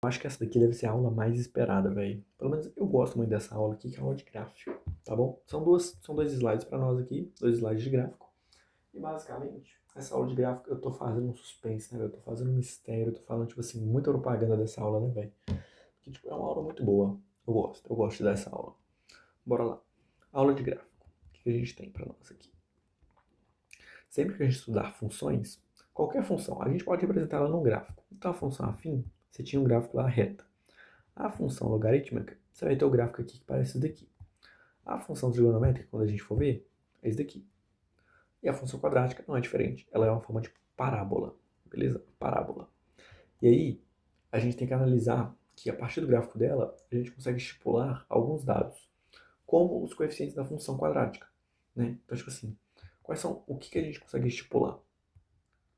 Eu acho que essa daqui deve ser a aula mais esperada, velho. Pelo menos eu gosto muito dessa aula aqui, que é a aula de gráfico, tá bom? São dois slides para nós aqui, dois slides de gráfico. E basicamente, essa aula de gráfico eu tô fazendo um suspense, né, velho? Eu tô fazendo um mistério, eu tô falando, tipo assim, muita propaganda dessa aula, né, velho? Que, tipo, é uma aula muito boa. Eu gosto dessa aula. Bora lá. Aula de gráfico. O que a gente tem para nós aqui? Sempre que a gente estudar funções, qualquer função, a gente pode representar ela num gráfico. Então a função afim, você tinha um gráfico lá reta. A função logarítmica, você vai ter o gráfico aqui que parece isso daqui. A função trigonométrica, quando a gente for ver, é isso daqui. E a função quadrática não é diferente. Ela é uma forma de parábola. Beleza? Parábola. E aí, a gente tem que analisar que a partir do gráfico dela, a gente consegue estipular alguns dados, como os coeficientes da função quadrática. Né? Então, tipo assim, o que a gente consegue estipular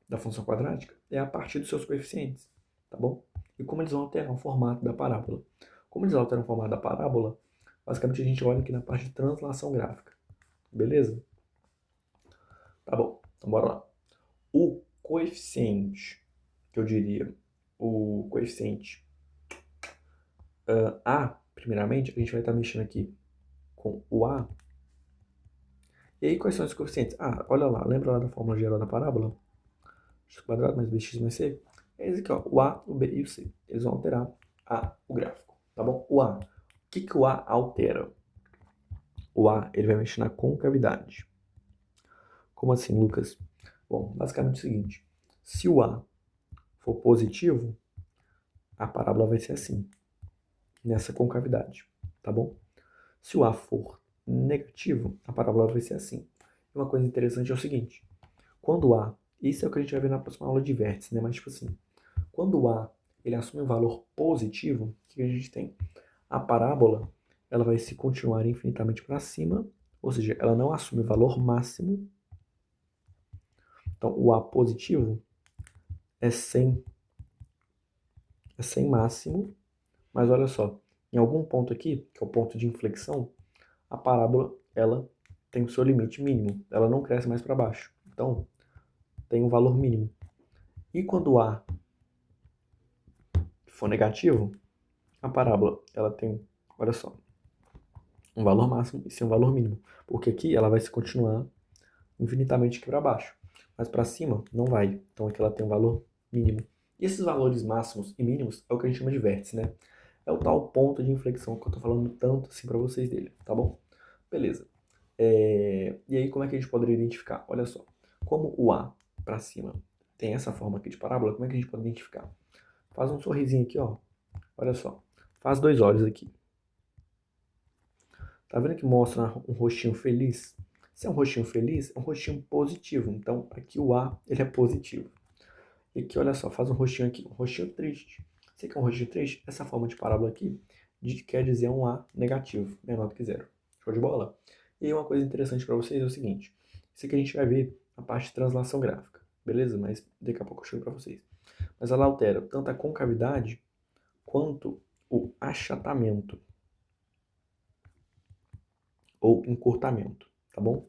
da função quadrática? É a partir dos seus coeficientes, tá bom? E como eles vão alterar o formato da parábola. Como eles alteram o formato da parábola, basicamente a gente olha aqui na parte de translação gráfica. Beleza? Tá bom, então bora lá. O coeficiente, que eu diria, o coeficiente A, primeiramente, a gente vai estar mexendo aqui com o A. E aí, quais são os coeficientes? Ah, olha lá, lembra lá da fórmula geral da parábola? X quadrado mais bx mais c? É esse aqui, ó, o A, o B e o C. Eles vão alterar o gráfico, tá bom? O A. O que o A altera? O A, ele vai mexer na concavidade. Como assim, Lucas? Bom, basicamente é o seguinte. Se o A for positivo, a parábola vai ser assim, nessa concavidade, tá bom? Se o A for negativo, a parábola vai ser assim. E uma coisa interessante é o seguinte, quando o A, isso é o que a gente vai ver na próxima aula de vértice, né? Mas tipo assim, quando o A ele assume um valor positivo, o que a gente tem? A parábola ela vai se continuar infinitamente para cima, ou seja, ela não assume valor máximo. Então, o A positivo é 100, é 100 máximo, mas olha só, em algum ponto aqui, que é o ponto de inflexão, a parábola ela tem o seu limite mínimo, ela não cresce mais para baixo. Então, tem um valor mínimo. E quando o A for negativo, a parábola ela tem, olha só, um valor máximo e sim um valor mínimo, porque aqui ela vai se continuar infinitamente aqui para baixo, mas para cima não vai. Então aqui ela tem um valor mínimo. E esses valores máximos e mínimos é o que a gente chama de vértice, né? É o tal ponto de inflexão que eu tô falando tanto assim para vocês dele, tá bom? Beleza. E aí como é que a gente poderia identificar? Olha só, como o A para cima tem essa forma aqui de parábola, como é que a gente pode identificar? Faz um sorrisinho aqui, ó. Olha só. Faz dois olhos aqui. Tá vendo que mostra um rostinho feliz? Se é um rostinho feliz, é um rostinho positivo. Então, aqui o A, ele é positivo. E aqui, olha só, faz um rostinho aqui, um rostinho triste. Se quer um rostinho triste, essa forma de parábola aqui quer dizer um A negativo, menor do que zero. Show de bola? E aí uma coisa interessante para vocês é o seguinte. Isso aqui a gente vai ver a parte de translação gráfica, beleza? Mas daqui a pouco eu chego para vocês. Mas ela altera tanto a concavidade quanto o achatamento ou encurtamento, tá bom?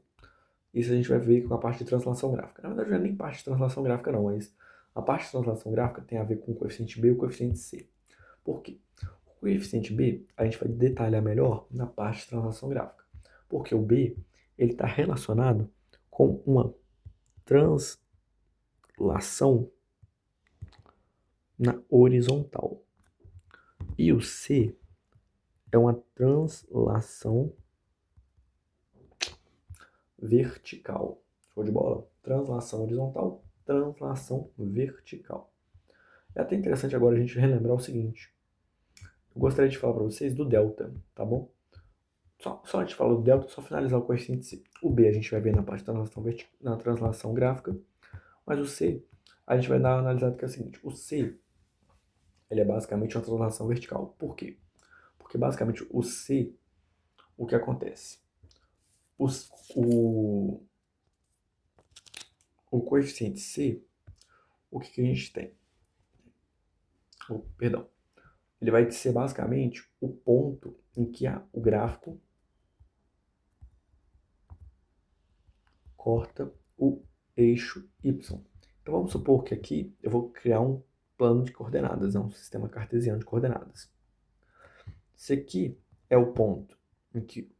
Isso a gente vai ver com a parte de translação gráfica. Na verdade, não é nem parte de translação gráfica, não, mas a parte de translação gráfica tem a ver com o coeficiente B e o coeficiente C. Por quê? O coeficiente B a gente vai detalhar melhor na parte de translação gráfica. Porque o B ele está relacionado com uma translação na horizontal. E o C é uma translação vertical. Show de bola? Translação horizontal, translação vertical. É até interessante agora a gente relembrar o seguinte. Eu gostaria de falar para vocês do delta, tá bom? Só antes de falar do delta, só finalizar o coeficiente C. O B a gente vai ver na parte da translação, na translação gráfica, mas o C a gente vai dar uma analisada que é o seguinte. O C ele é basicamente uma translação vertical. Por quê? Porque basicamente o C, o que acontece? Os, o, o coeficiente C, o que a gente tem? Perdão. Ele vai ser basicamente o ponto em que o gráfico corta o eixo Y. Então vamos supor que aqui eu vou criar um plano de coordenadas, é um sistema cartesiano de coordenadas. Esse aqui é o ponto em que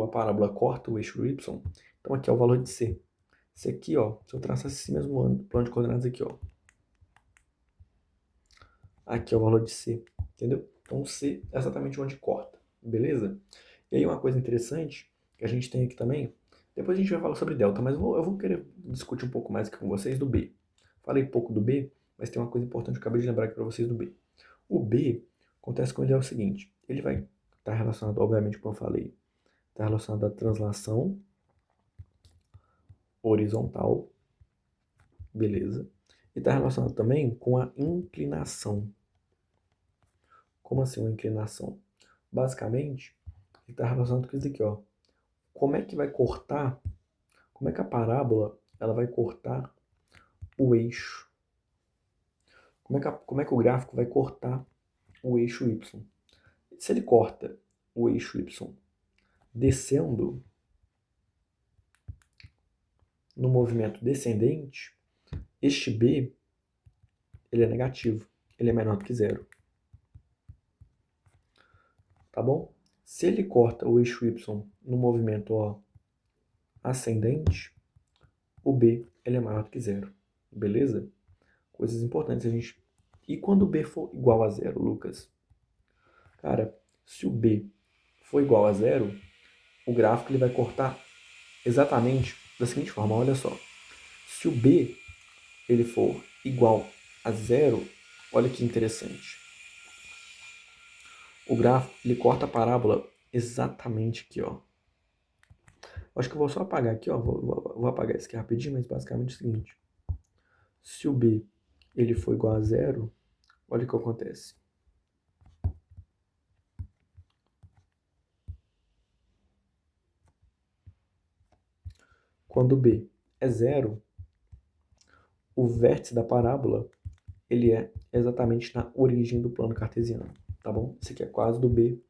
a parábola corta o eixo y, então aqui é o valor de C. Esse aqui, ó, se eu traçar esse mesmo plano de coordenadas aqui, ó, aqui é o valor de C, entendeu? Então C é exatamente onde corta, beleza? E aí uma coisa interessante que a gente tem aqui também, depois a gente vai falar sobre delta, mas eu vou querer discutir um pouco mais aqui com vocês do B. Falei pouco do B, mas tem uma coisa importante que eu acabei de lembrar aqui para vocês do B. O B, acontece com ele é o seguinte, ele vai estar relacionado, obviamente, como eu falei, está relacionado à translação horizontal, beleza? E está relacionado também com a inclinação. Como assim uma inclinação? Basicamente, ele está relacionado com isso aqui, ó. Como é que vai cortar, como é que a parábola ela vai cortar o eixo? Como é que o gráfico vai cortar o eixo y? Se ele corta o eixo y descendo no movimento descendente, este B ele é negativo, ele é menor do que zero. Tá bom? Se ele corta o eixo y no movimento ó, ascendente, o B ele é maior do que zero. Beleza? Coisas importantes a gente... E quando o B for igual a zero, Lucas? Cara, se o B for igual a zero, o gráfico ele vai cortar exatamente da seguinte forma, olha só. Se o B ele for igual a zero, olha que interessante. O gráfico ele corta a parábola exatamente aqui, ó. Acho que eu vou só apagar aqui, ó. Vou apagar isso aqui rapidinho, mas basicamente é o seguinte. Se o B ele for igual a zero, olha o que acontece. Quando B é zero, o vértice da parábola ele é exatamente na origem do plano cartesiano, tá bom? Esse aqui é quase do B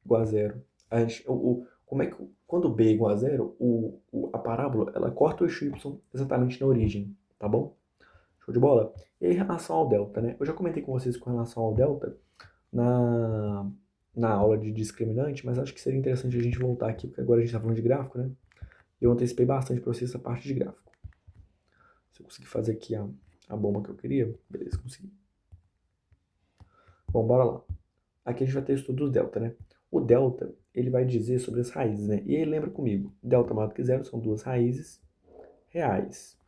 igual a zero. Como é que, quando B é igual a zero, a parábola ela corta o eixo y exatamente na origem, tá bom? Show de bola? E aí, em relação ao delta, né? Eu já comentei com vocês com relação ao delta na aula de discriminante, mas acho que seria interessante a gente voltar aqui, porque agora a gente está falando de gráfico, né? Eu antecipei bastante para vocês essa parte de gráfico. Se eu conseguir fazer aqui a bomba que eu queria, beleza, consegui. Bom, bora lá. Aqui a gente vai ter o estudo do delta, né? O delta, ele vai dizer sobre as raízes, né? E aí lembra comigo, delta maior do que zero são duas raízes reais.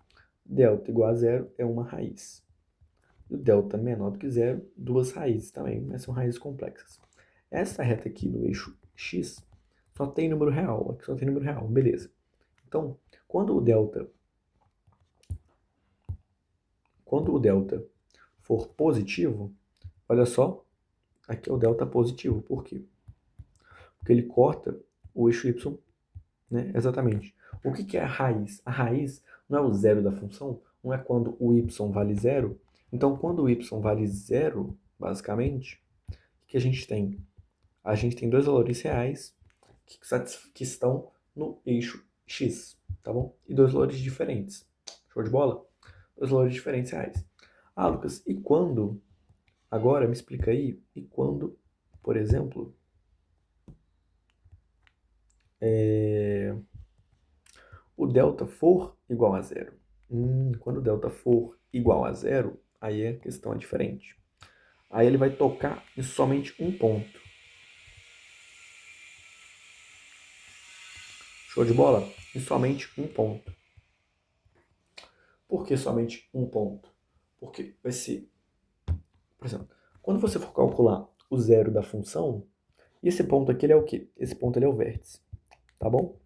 Delta igual a zero é uma raiz. E o delta menor do que zero, duas raízes também, mas são raízes complexas. Essa reta aqui no eixo x só tem número real, aqui só tem número real, beleza. Então, quando o delta for positivo, olha só, aqui é o delta positivo. Por quê? Porque ele corta o eixo y, né? Exatamente. O que é a raiz? A raiz não é o zero da função, não é quando o y vale zero. Então, quando o y vale zero, basicamente, o que a gente tem? A gente tem dois valores reais que estão no eixo x, tá bom? E dois valores diferentes. Show de bola? Dois valores diferentes reais. Ah, Lucas, e quando? Agora me explica aí. E quando, por exemplo, o delta for igual a zero? Quando o delta for igual a zero, aí a questão é diferente. Aí ele vai tocar em somente um ponto. Show de bola? Em somente um ponto. Por que somente um ponto? Porque vai ser, por exemplo, quando você for calcular o zero da função, esse ponto aqui ele é o quê? Esse ponto ele é o vértice, tá bom?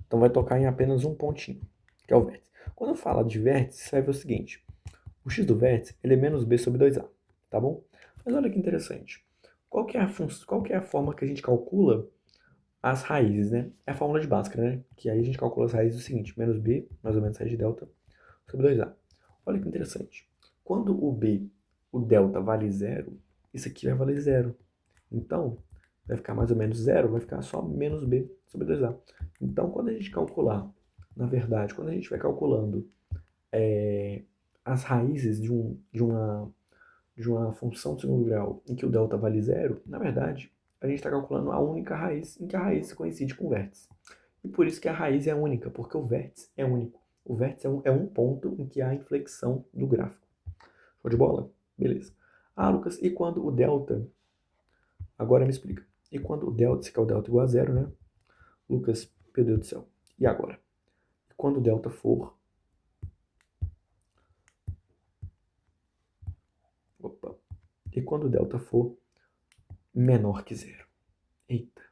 Então vai tocar em apenas um pontinho, que é o vértice. Quando eu falo de vértice, você vai ver o seguinte. O x do vértice ele é menos b sobre 2a, tá bom? Mas olha que interessante. Qual que é a forma que a gente calcula as raízes, né? É a fórmula de Bhaskara, né? Que aí a gente calcula as raízes do seguinte, menos b, mais ou menos raiz de delta, sobre 2a. Olha que interessante. Quando o delta vale zero, isso aqui vai valer zero. Então, vai ficar mais ou menos zero, vai ficar só menos b sobre 2a. Então, quando a gente calcular, na verdade, quando a gente vai calculando as raízes de uma função de segundo grau em que o delta vale zero, na verdade, a gente está calculando a única raiz em que a raiz coincide com o vértice. E por isso que a raiz é única, porque o vértice é único. O vértice é um ponto em que há inflexão do gráfico. Show de bola? Beleza. Ah, Lucas, e quando o delta... Agora me explica. E quando o delta, se quer o delta igual a zero, né? Lucas, meu Deus do céu. E agora? E quando o delta for... Opa. E quando o delta for menor que zero? Eita.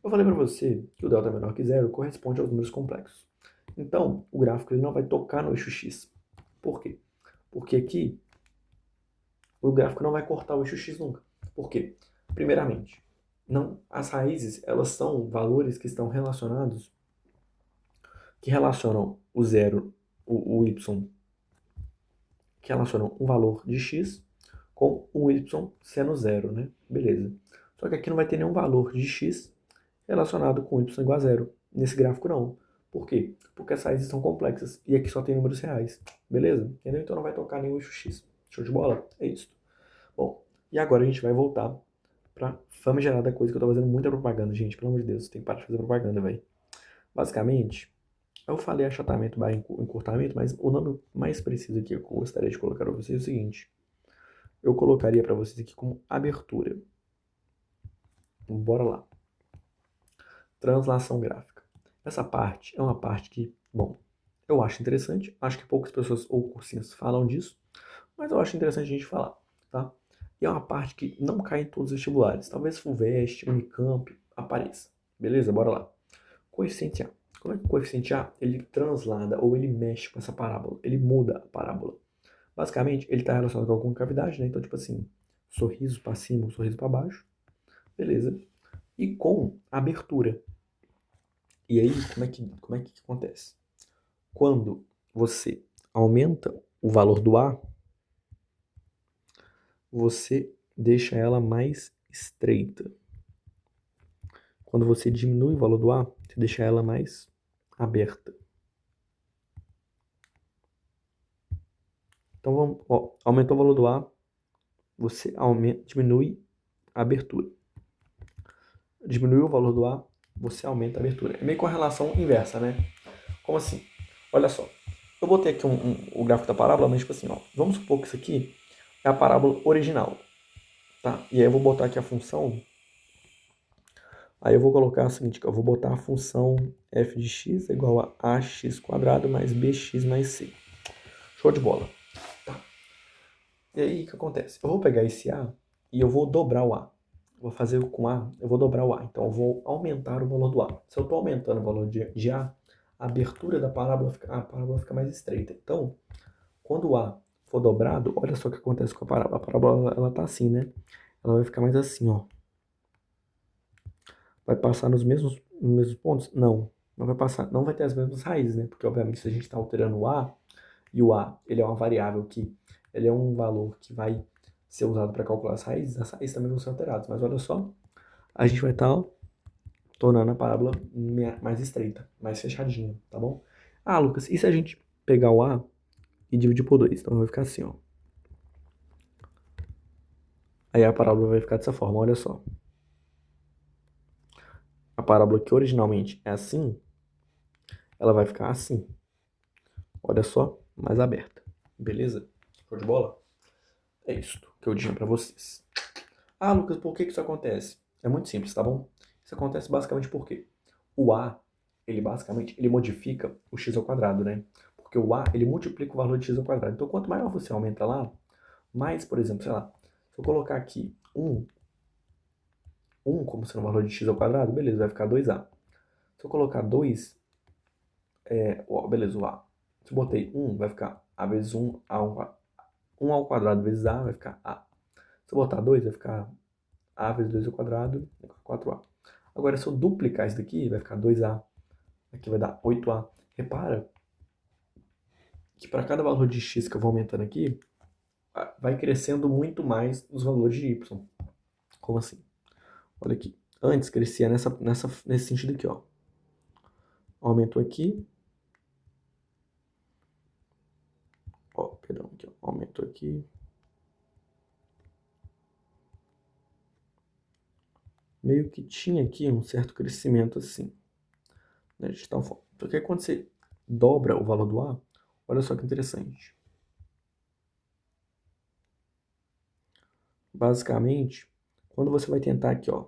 Eu falei para você que o delta menor que zero corresponde aos números complexos. Então, o gráfico ele não vai tocar no eixo x. Por quê? Porque aqui o gráfico não vai cortar o eixo x nunca. Por quê? Primeiramente, não, as raízes elas são valores que estão relacionados, que relacionam o zero, o y, que relacionam um valor de x com o y sendo zero, né? Beleza. Só que aqui não vai ter nenhum valor de x relacionado com y igual a zero. Nesse gráfico não. Por quê? Porque as raízes são complexas e aqui só tem números reais. Beleza? Entendeu? Então não vai tocar nenhum eixo x. Show de bola? É isso. Bom, e agora a gente vai voltar pra famigerada coisa que eu tô fazendo muita propaganda, gente. Pelo amor de Deus, tem que parar de fazer propaganda, velho. Basicamente, eu falei achatamento barra encurtamento, mas o nome mais preciso aqui que eu gostaria de colocar para vocês é o seguinte. Eu colocaria para vocês aqui como abertura. Bora lá. Translação gráfica. Essa parte é uma parte que, bom, eu acho interessante. Acho que poucas pessoas ou cursinhos falam disso, mas eu acho interessante a gente falar, tá? E é uma parte que não cai em todos os vestibulares. Talvez FUVEST, Unicamp apareça. Beleza? Bora lá. Coeficiente A. Como é que o coeficiente A ele translada ou ele mexe com essa parábola? Ele muda a parábola. Basicamente, ele está relacionado com a concavidade, né? Então, tipo assim, sorriso para cima, sorriso para baixo. Beleza. E com abertura. E aí, como é que acontece? Quando você aumenta o valor do A, você deixa ela mais estreita. Quando você diminui o valor do A, você deixa ela mais aberta. Então, vamos, ó, aumentou o valor do A, você diminui a abertura. Diminuiu o valor do A, você aumenta a abertura. É meio com a relação inversa, né? Como assim? Olha só. Eu botei aqui o gráfico da parábola, mas tipo assim, ó. Vamos supor que isso aqui é a parábola original. Tá? E aí eu vou botar aqui a função. Aí eu vou colocar o seguinte, que eu vou botar a função f de x é igual a ax quadrado mais bx mais c. Show de bola. Tá. E aí o que acontece? Eu vou pegar esse a e eu vou dobrar o a. Vou fazer com a, eu vou dobrar o a. Então eu vou aumentar o valor do a. Se eu estou aumentando o valor de a abertura da parábola a parábola fica mais estreita. Então, quando o a for dobrado, olha só o que acontece com a parábola. A parábola ela tá assim, né? Ela vai ficar mais assim, ó. Vai passar nos mesmos pontos? Não. Não vai passar, não vai ter as mesmas raízes, né? Porque, obviamente, se a gente está alterando o A, e o A, ele é uma variável que, ele é um valor que vai ser usado para calcular as raízes também vão ser alteradas. Mas olha só, a gente vai estar tornando a parábola mais estreita, mais fechadinha, tá bom? Ah, Lucas, e se a gente pegar o A e dividir por 2? Então vai ficar assim, ó. Aí a parábola vai ficar dessa forma, olha só. A parábola que originalmente é assim, ela vai ficar assim. Olha só, mais aberta. Beleza? Show de bola? É isso que eu digo pra vocês. Ah, Lucas, por que isso acontece? É muito simples, tá bom? Isso acontece basicamente porque o A, ele basicamente, ele modifica o x ao quadrado, né? Porque o A, ele multiplica o valor de x ao quadrado. Então, quanto maior você aumenta lá, mais, por exemplo, sei lá, se eu colocar aqui 1 como sendo o valor de x ao quadrado, beleza, vai ficar 2A. Se eu colocar 2, beleza, o A. Se eu botei 1, vai ficar A vezes 1, A1 ao quadrado vezes A vai ficar A. Se eu botar 2, vai ficar A vezes 2 ao quadrado, vai ficar 4A. Agora, se eu duplicar isso daqui, vai ficar 2A. Aqui vai dar 8A. Repara que para cada valor de x que eu vou aumentando aqui, vai crescendo muito mais os valores de y. Como assim? Olha aqui. Antes crescia nesse sentido aqui, ó. Aumentou aqui. Aumentou aqui. Meio que tinha aqui um certo crescimento assim, né, de tal forma. Só que quando você dobra o valor do A, olha só que interessante. Basicamente, quando você vai tentar aqui, ó,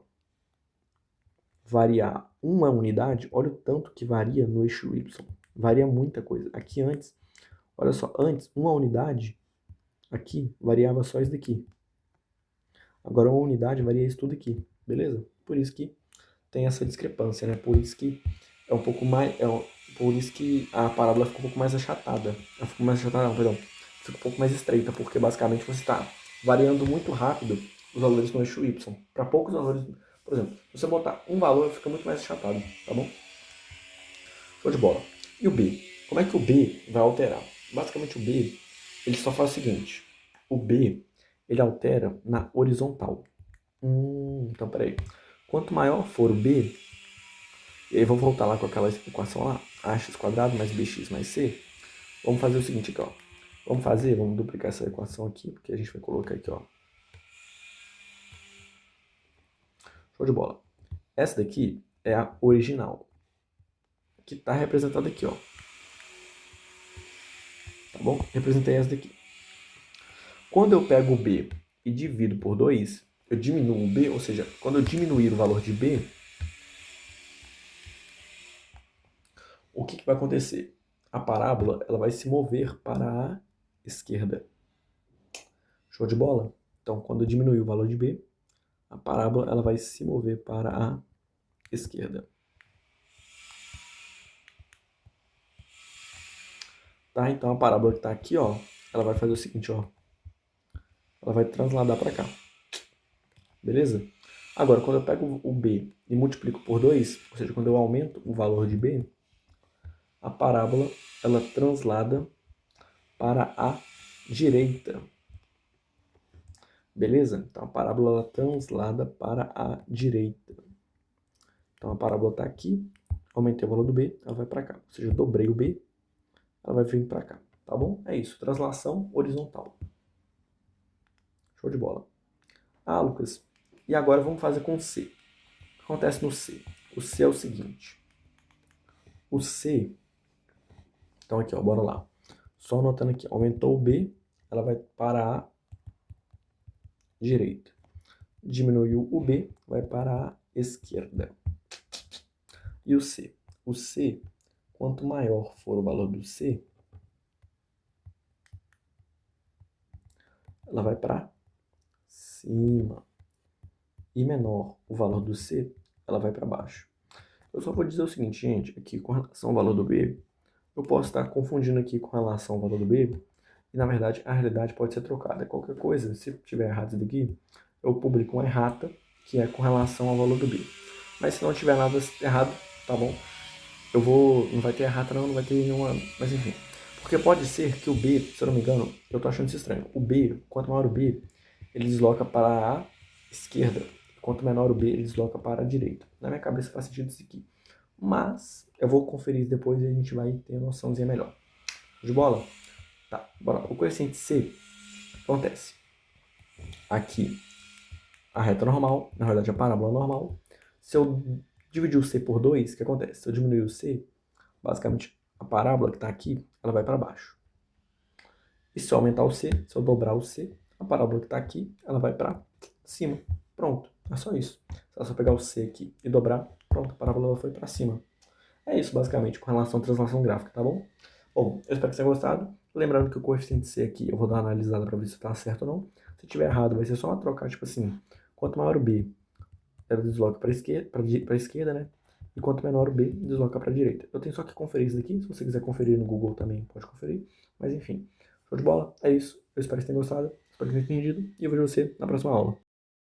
variar uma unidade, olha o tanto que varia no eixo Y. Varia muita coisa. Aqui antes, olha só, antes uma unidade aqui variava só isso daqui. Agora uma unidade varia isso tudo aqui, beleza? Por isso que tem essa discrepância, né? Por isso que é um pouco mais, por isso que a parábola fica um pouco mais achatada. Ela fica mais achatada, não, perdão. Fica um pouco mais estreita, porque basicamente você está variando muito rápido os valores no eixo Y. Para poucos valores, por exemplo, se você botar um valor, fica muito mais achatado, tá bom? Show de bola. E o B? Como é que o B vai alterar? Basicamente o B, ele só faz o seguinte. O B, ele altera na horizontal. Então peraí. Quanto maior for o B, e aí vou voltar lá com aquela equação lá, ax quadrado mais bx mais c. Vamos fazer o seguinte aqui, ó. Vamos duplicar essa equação aqui, porque a gente vai colocar aqui, ó. Show de bola. Essa daqui é a original, que está representada aqui, ó. Tá bom? Representei essa daqui. Quando eu pego o b e divido por 2, eu diminuo o b, ou seja, quando eu diminuir o valor de b, o que vai acontecer? A parábola ela vai se mover para a esquerda. Show de bola? Então, quando eu diminuir o valor de b, a parábola ela vai se mover para a esquerda. Tá? Então, a parábola que está aqui, ó, ela vai fazer o seguinte, ó. Ela vai transladar para cá. Beleza? Agora, quando eu pego o b e multiplico por 2, ou seja, quando eu aumento o valor de b, a parábola ela translada para a direita. Beleza? Então a parábola ela translada para a direita. Então a parábola está aqui, aumentei o valor do b, ela vai para cá. Ou seja, eu dobrei o b, ela vai vir para cá. Tá bom? É isso. Translação horizontal. Show de bola. Ah, Lucas, e agora vamos fazer com o C. O que acontece no C? O C é o seguinte. O C, então aqui, ó, bora lá. Só anotando aqui, aumentou o B, ela vai para a direita. Diminuiu o B, vai para a esquerda. E o C? O C, quanto maior for o valor do C, ela vai para cima. E menor o valor do C, ela vai para baixo. Eu só vou dizer o seguinte, gente, aqui com relação ao valor do B, eu posso estar confundindo aqui com relação ao valor do B, e na verdade a realidade pode ser trocada. Qualquer coisa, se tiver errado isso daqui, eu publico uma errata, que é com relação ao valor do B. Mas se não tiver nada errado, tá bom? Não vai ter errata não vai ter nenhuma, mas enfim. Porque pode ser que o B, se eu não me engano, eu tô achando isso estranho. O B, quanto maior o B, ele desloca para a esquerda. Quanto menor o B, ele desloca para a direita. Na minha cabeça faz sentido isso aqui. Mas eu vou conferir isso depois e a gente vai ter uma noçãozinha melhor. De bola? Tá, bora. O coeficiente C acontece. Aqui, a reta normal, na verdade a parábola normal. Se eu dividir o C por 2, o que acontece? Se eu diminuir o C, basicamente a parábola que está aqui, ela vai para baixo. E se eu aumentar o C, se eu dobrar o C, a parábola que está aqui, ela vai para cima. Pronto, é só isso. Se eu só pegar o C aqui e dobrar, pronto, a parábola foi para cima. É isso, basicamente, com relação à translação gráfica, tá bom? Bom, eu espero que você tenha gostado. Lembrando que o coeficiente C aqui, eu vou dar uma analisada para ver se está certo ou não. Se tiver errado, vai ser só uma trocar, tipo assim, quanto maior o B, ela desloca para a esquerda, né? E quanto menor o B, desloca para a direita. Eu tenho só que conferir isso daqui. Se você quiser conferir no Google também, pode conferir. Mas enfim, show de bola. É isso. Eu espero que você tenha gostado. Espero que tenha entendido. E eu vejo você na próxima aula.